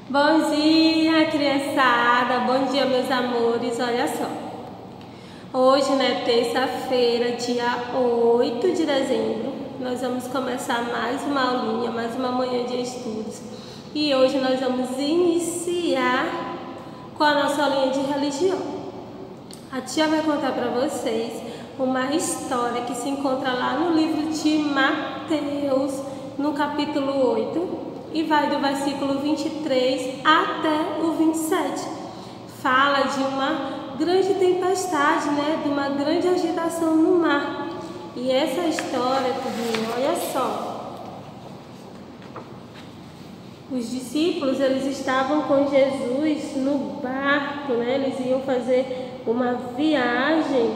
Bom dia, criançada! Bom dia, meus amores! Olha só, hoje, terça-feira, dia 8 de dezembro, nós vamos começar mais uma aulinha, mais uma manhã de estudos. E hoje nós vamos iniciar com a nossa aulinha de religião. A tia vai contar para vocês uma história que se encontra lá no livro de Mateus, no capítulo 8. E vai do versículo 23 até o 27. Fala de uma grande tempestade, de uma grande agitação no mar. E essa história, turminha, olha só. Os discípulos, eles estavam com Jesus no barco, Eles iam fazer uma viagem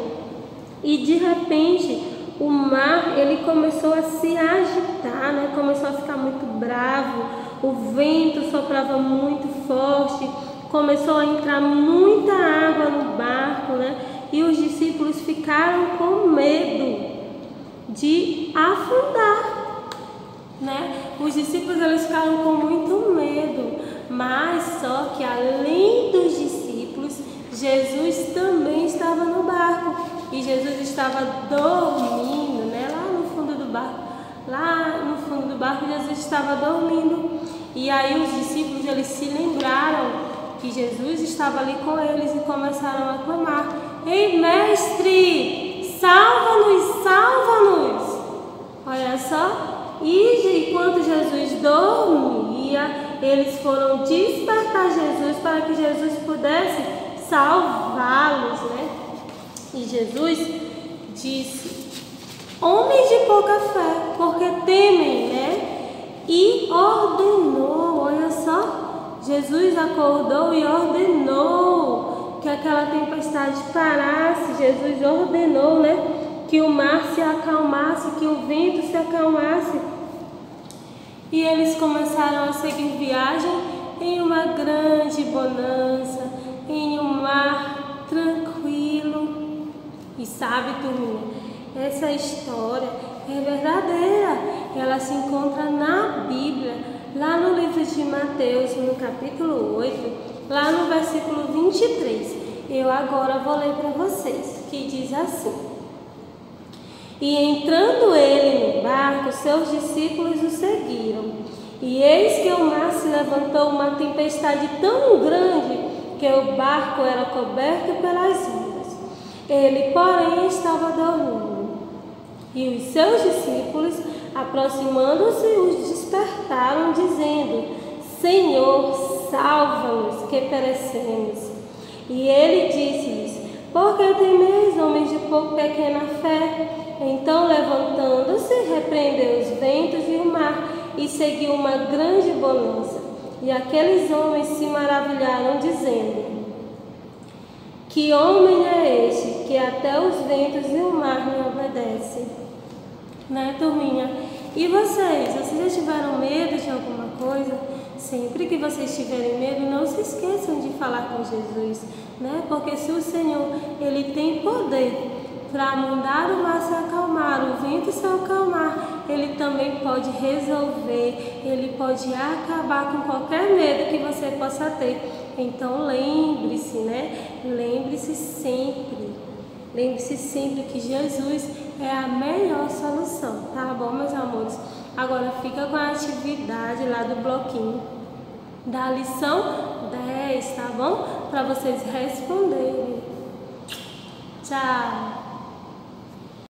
e de repente o mar, ele começou a se agitar, Começou a ficar muito bravo, o vento soprava muito forte, começou a entrar muita água no barco, E os discípulos ficaram com medo de afundar, Os discípulos, eles ficaram com muito medo, mas só que além dos discípulos, Jesus também estava no barco. E Jesus estava dormindo, lá no fundo do barco. Lá no fundo do barco, Jesus estava dormindo. E aí os discípulos, eles se lembraram que Jesus estava ali com eles e começaram a clamar: Ei, mestre, salva-nos, salva-nos! Olha só. E enquanto Jesus dormia, eles foram despertar Jesus para que Jesus pudesse salvá-los, E Jesus disse: homens de pouca fé, porque temem, E ordenou, olha só, Jesus acordou e ordenou que aquela tempestade parasse. Jesus ordenou, que o mar se acalmasse, que o vento se acalmasse. E eles começaram a seguir viagem em uma grande bonança, em um mar tranquilo. E sabe, turminha, essa história é verdadeira. Ela se encontra na Bíblia, lá no livro de Mateus, no capítulo 8, lá no versículo 23. Eu agora vou ler para vocês, que diz assim: E entrando ele no barco, seus discípulos o seguiram. E eis que o mar se levantou uma tempestade tão grande que o barco era coberto pelas ondas. Ele, porém, estava dormindo. E os seus discípulos, aproximando-se, os despertaram, dizendo: Senhor, salva-nos, que perecemos. E ele disse-lhes: Por que temeis, homens de pouco pequena fé? Então, levantando-se, repreendeu os ventos e o mar, e seguiu uma grande bonança. E aqueles homens se maravilharam, dizendo: Que homem é este, que até os ventos e o mar lhe obedecem? Turminha? E vocês já tiveram medo de alguma coisa? Sempre que vocês tiverem medo, não se esqueçam de falar com Jesus, Porque se o Senhor, ele tem poder para mandar o mar se acalmar, o vento se acalmar, ele também pode resolver, ele pode acabar com qualquer medo que você possa ter. Então lembre-se, Lembre-se sempre que Jesus é a melhor solução, tá bom, meus amores? Agora fica com a atividade lá do bloquinho da lição 10, tá bom? Para vocês responderem. Tchau!